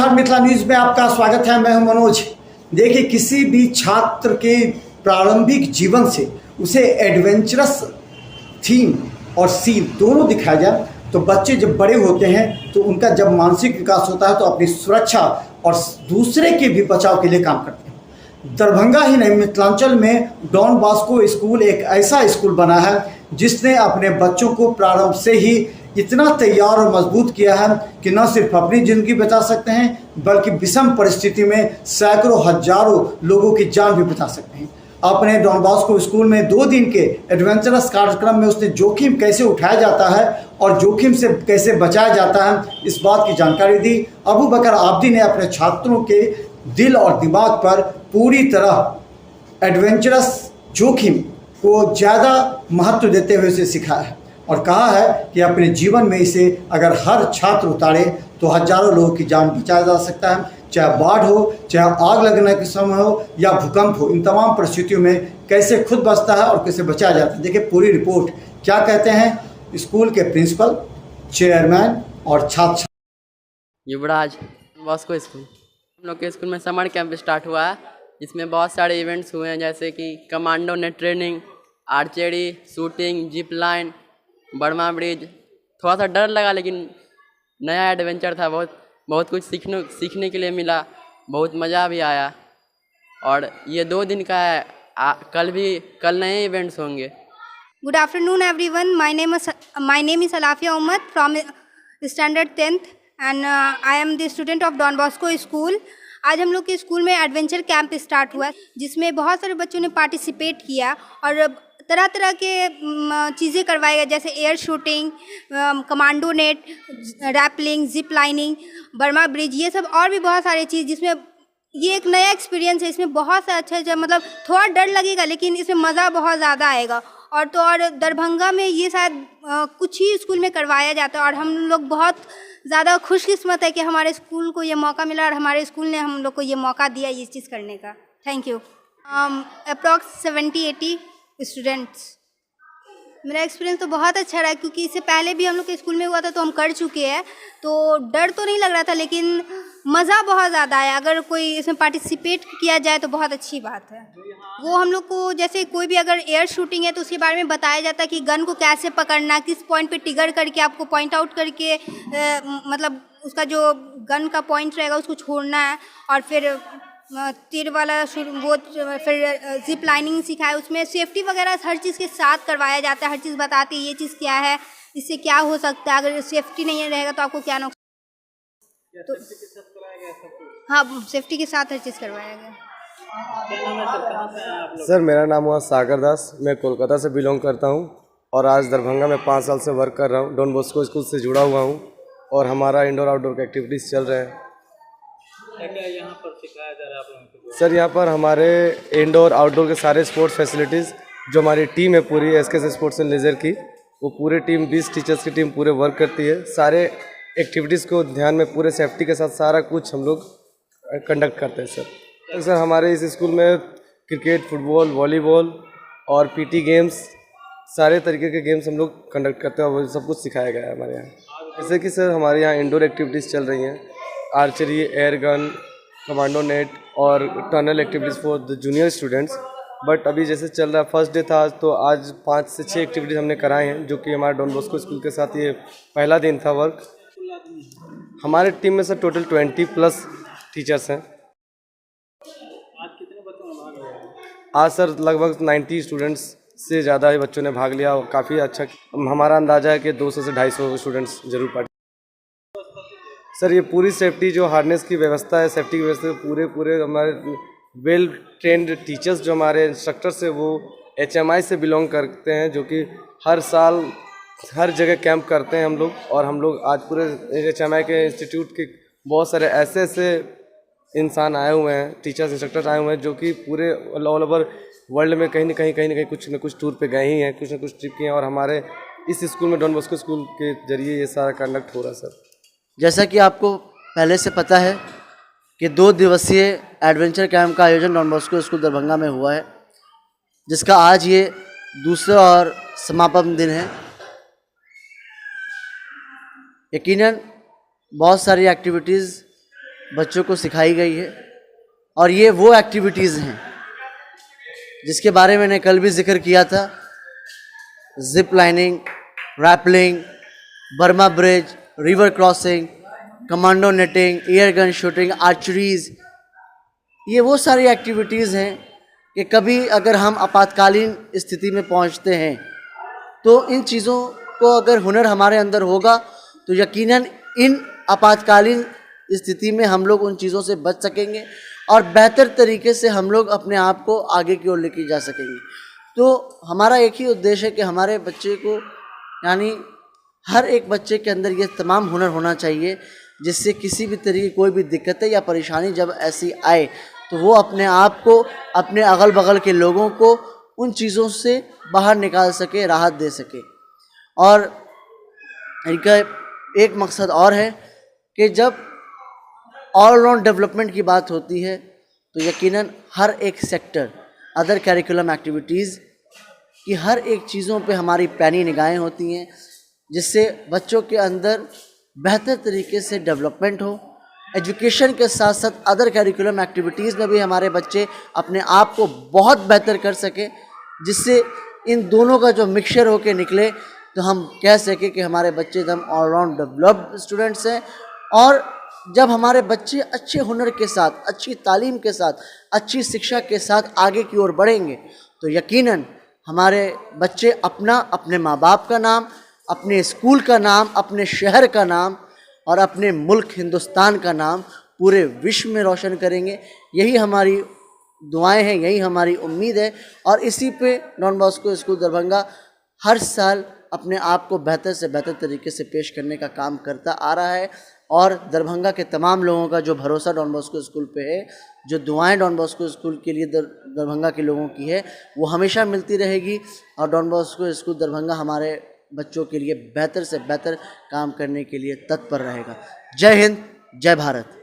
नमस्कार, मिथिला न्यूज में आपका स्वागत है। मैं हूं मनोज। देखिए, किसी भी छात्र के प्रारंभिक जीवन से उसे एडवेंचरस थीम और सीन दोनों दिखाया जाए तो बच्चे जब बड़े होते हैं तो उनका जब मानसिक विकास होता है तो अपनी सुरक्षा और दूसरे के भी बचाव के लिए काम करते हैं। दरभंगा ही नहीं, मिथिलांचल में डॉन बॉस्को स्कूल एक ऐसा स्कूल बना है जिसने अपने बच्चों को प्रारंभ से ही इतना तैयार और मजबूत किया है कि न सिर्फ अपनी ज़िंदगी बचा सकते हैं बल्कि विषम परिस्थिति में सैकड़ों हजारों लोगों की जान भी बचा सकते हैं। अपने डॉन बॉस्को स्कूल में 2 दिन के एडवेंचरस कार्यक्रम में उसने जोखिम कैसे उठाया जाता है और जोखिम से कैसे बचाया जाता है, इस बात की जानकारी दी। अबू बकर आब्दी ने अपने छात्रों के दिल और दिमाग पर पूरी तरह एडवेंचरस जोखिम को ज़्यादा महत्व देते हुए उसे सिखाया है और कहा है कि अपने जीवन में इसे अगर हर छात्र उतारे तो हजारों लोगों की जान बचाया जा सकता है। चाहे बाढ़ हो, चाहे आग लगने के समय हो या भूकंप हो, इन तमाम परिस्थितियों में कैसे खुद बचता है और कैसे बचाया जाता है। देखिए पूरी रिपोर्ट क्या कहते हैं स्कूल के प्रिंसिपल, चेयरमैन और छात्र। युवराज बॉस्को स्कूल, हम लोग के स्कूल में समर कैंप स्टार्ट हुआ है जिसमें बहुत सारे इवेंट्स हुए हैं, जैसे कि commando net training, archery, shooting, zip line, Burma bridge. थोड़ा सा डर लगा लेकिन नया एडवेंचर था, बहुत कुछ सीखने के लिए मिला, बहुत मज़ा भी आया। और ये 2 दिन का है, कल नए इवेंट्स होंगे। Good afternoon everyone. My name is Alafia Ahmed from standard 10th and I am the student of Don Bosco School. आज हम लोग के स्कूल में एडवेंचर कैंप स्टार्ट हुआ जिसमें बहुत सारे बच्चों ने पार्टिसिपेट किया और तरह तरह के चीज़ें करवाए गए, जैसे air shooting, commando net, rappelling, zip lining, Burma bridge, ये सब और भी बहुत सारे चीज़, जिसमें ये एक नया एक्सपीरियंस है। इसमें बहुत सा अच्छा मतलब थोड़ा डर लगेगा लेकिन इसमें मज़ा बहुत ज़्यादा आएगा। और दरभंगा में ये शायद कुछ ही स्कूल में करवाया जाता है और हम लोग बहुत ज़्यादा खुशकिस्मत है कि हमारे स्कूल को ये मौका मिला और हमारे स्कूल ने हम लोग को ये मौका दिया ये चीज़ करने का। Thank you. Approx 70-80 students. मेरा एक्सपीरियंस तो बहुत अच्छा रहा क्योंकि इससे पहले भी हम लोग के स्कूल में हुआ था तो हम कर चुके हैं, तो डर तो नहीं लग रहा था लेकिन मज़ा बहुत ज़्यादा आया। अगर कोई इसमें पार्टिसिपेट किया जाए तो बहुत अच्छी बात है। वो हम लोग को जैसे कोई भी अगर एयर शूटिंग है तो उसके बारे में बताया जाता है कि गन को कैसे पकड़ना, किस पॉइंट पे ट्रिगर करके आपको पॉइंट आउट करके मतलब उसका जो गन का पॉइंट रहेगा उसको छोड़ना है। और फिर तीर वाला वो फिर जिप लाइनिंग सिखाया, उसमें सेफ्टी वगैरह हर चीज़ के साथ करवाया जाता है। हर चीज़ बताती है ये चीज़ क्या है, इससे क्या हो सकता है, अगर सेफ्टी नहीं रहेगा तो आपको क्या नुकसान। तो हाँ, सेफ्टी के साथ हर चीज़ करवाया गया। सर मेरा नाम हुआ सागर दास, मैं कोलकाता से बिलोंग करता हूँ और आज दरभंगा में 5 साल से वर्क कर रहा हूँ। डॉन बॉस्को स्कूल से जुड़ा हुआ हूँ और हमारा इंडोर आउटडोर के एक्टिविटीज़ चल रहे हैं। क्या यहाँ पर सिखाया जा रहा है आप लोगों को? सर यहाँ पर हमारे इंडोर आउटडोर के सारे स्पोर्ट्स फैसिलिटीज़, जो हमारी टीम है पूरी एसके स्पोर्ट्स एंड लेजर की, वो पूरी टीम 20 टीचर्स की टीम पूरे वर्क करती है। सारे एक्टिविटीज़ को ध्यान में पूरे सेफ्टी के साथ सारा कुछ हम लोग कंडक्ट करते हैं। सर हमारे इस स्कूल में क्रिकेट, फुटबॉल, वॉलीबॉल और पीटी गेम्स, सारे तरीके के गेम्स हम लोग कंडक्ट करते हैं और वो सब कुछ सिखाया गया है हमारे यहाँ। जैसे कि सर हमारे यहाँ इंडोर एक्टिविटीज़ चल रही हैं, archery, air gun, commando net और tunnel activities for the junior students. But अभी जैसे चल रहा है, फर्स्ट डे था आज, तो आज 5 से 6 एक्टिविटीज़ हमने कराए हैं, जो कि हमारे डॉन बॉस्को स्कूल के साथ ये पहला दिन था वर्क। हमारे टीम में सर टोटल 20+ टीचर्स हैं। आज कितने बच्चों ने भाग लिया? आज सर लगभग 90 स्टूडेंट्स से ज़्यादा ही बच्चों ने भाग लिया और काफ़ी अच्छा, हमारा अंदाज़ा है कि 200 से 250 स्टूडेंट्स जरूर पार्टिसिपेट। सर ये पूरी सेफ्टी जो हार्नेस की व्यवस्था है, सेफ्टी की व्यवस्था पूरे हमारे वेल ट्रेंड टीचर्स जो हमारे इंस्ट्रक्टर्स है वो HMI से बिलोंग करते हैं, जो कि हर साल हर जगह कैंप करते हैं हम लोग। और हम लोग आज पूरे HMI के इंस्टीट्यूट के बहुत सारे ऐसे इंसान आए हुए हैं, टीचर्स इंस्ट्रक्टर्स आए हुए हैं, जो कि पूरे ऑल ओवर वर्ल्ड में कहीं ना कहीं कुछ न कुछ टूर पे गए ही हैं, कुछ न कुछ ट्रिप किए हैं। और हमारे इस स्कूल में डॉन बॉस्को स्कूल के जरिए ये सारा कंडक्ट हो रहा है। सर जैसा कि आपको पहले से पता है कि 2 दिवसीय एडवेंचर कैंप का आयोजन डॉन बॉस्को स्कूल दरभंगा में हुआ है, जिसका आज ये दूसरा और समापन दिन है। यकीनन बहुत सारी एक्टिविटीज़ बच्चों को सिखाई गई है। और ये वो एक्टिविटीज़ हैं जिसके बारे में मैंने कल भी जिक्र किया था। Zip lining, rappelling, Burma bridge, river crossing, commando netting, air gun shooting, archeries, ये वो सारी एक्टिविटीज़ हैं कि कभी अगर हम आपातकालीन स्थिति में पहुंचते हैं तो इन चीज़ों को अगर हुनर हमारे अंदर होगा तो यकीनन इन आपातकालीन स्थिति में हम लोग उन चीज़ों से बच सकेंगे और बेहतर तरीके से हम लोग अपने आप को आगे की ओर लेके जा सकेंगे। तो हमारा एक ही उद्देश्य है कि हमारे बच्चे को, यानी हर एक बच्चे के अंदर ये तमाम हुनर होना चाहिए जिससे किसी भी तरीके कोई भी दिक्कतें या परेशानी जब ऐसी आए तो वो अपने आप को, अपने अगल बगल के लोगों को उन चीज़ों से बाहर निकाल सके, राहत दे सके। और इनका एक मकसद और है कि जब ऑलराउंड डेवलपमेंट की बात होती है तो यकीनन हर एक सेक्टर, अदर करिकुलम एक्टिविटीज़ की हर एक चीज़ों पे हमारी पैनी निगाहें होती हैं जिससे बच्चों के अंदर बेहतर तरीके से डेवलपमेंट हो। एजुकेशन के साथ साथ अदर करिकुलम एक्टिविटीज़ में भी हमारे बच्चे अपने आप को बहुत बेहतर कर सकें, जिससे इन दोनों का जो मिक्सचर होके निकले तो हम कह सकें कि हमारे बच्चे एकदम ऑलराउंड डेवलप्ड स्टूडेंट्स हैं। और जब हमारे बच्चे अच्छे हुनर के साथ, अच्छी तालीम के साथ, अच्छी शिक्षा के साथ आगे की ओर बढ़ेंगे तो यकीनन हमारे बच्चे अपने माँ बाप का नाम, अपने स्कूल का नाम, अपने शहर का नाम और अपने मुल्क हिंदुस्तान का नाम पूरे विश्व में रोशन करेंगे। यही हमारी दुआएं हैं, यही हमारी उम्मीद है। और इसी पे डॉन बॉस्को स्कूल दरभंगा हर साल अपने आप को बेहतर से बेहतर तरीके से पेश करने का काम करता आ रहा है। और दरभंगा के तमाम लोगों का जो भरोसा डॉन बॉस्को स्कूल पे है, जो दुआएं डॉन बॉस्को स्कूल के लिए दरभंगा के लोगों की है, वो हमेशा मिलती रहेगी। और डॉन बॉस्को स्कूल दरभंगा हमारे बच्चों के लिए बेहतर से बेहतर काम करने के लिए तत्पर रहेगा। जय हिंद, जय भारत।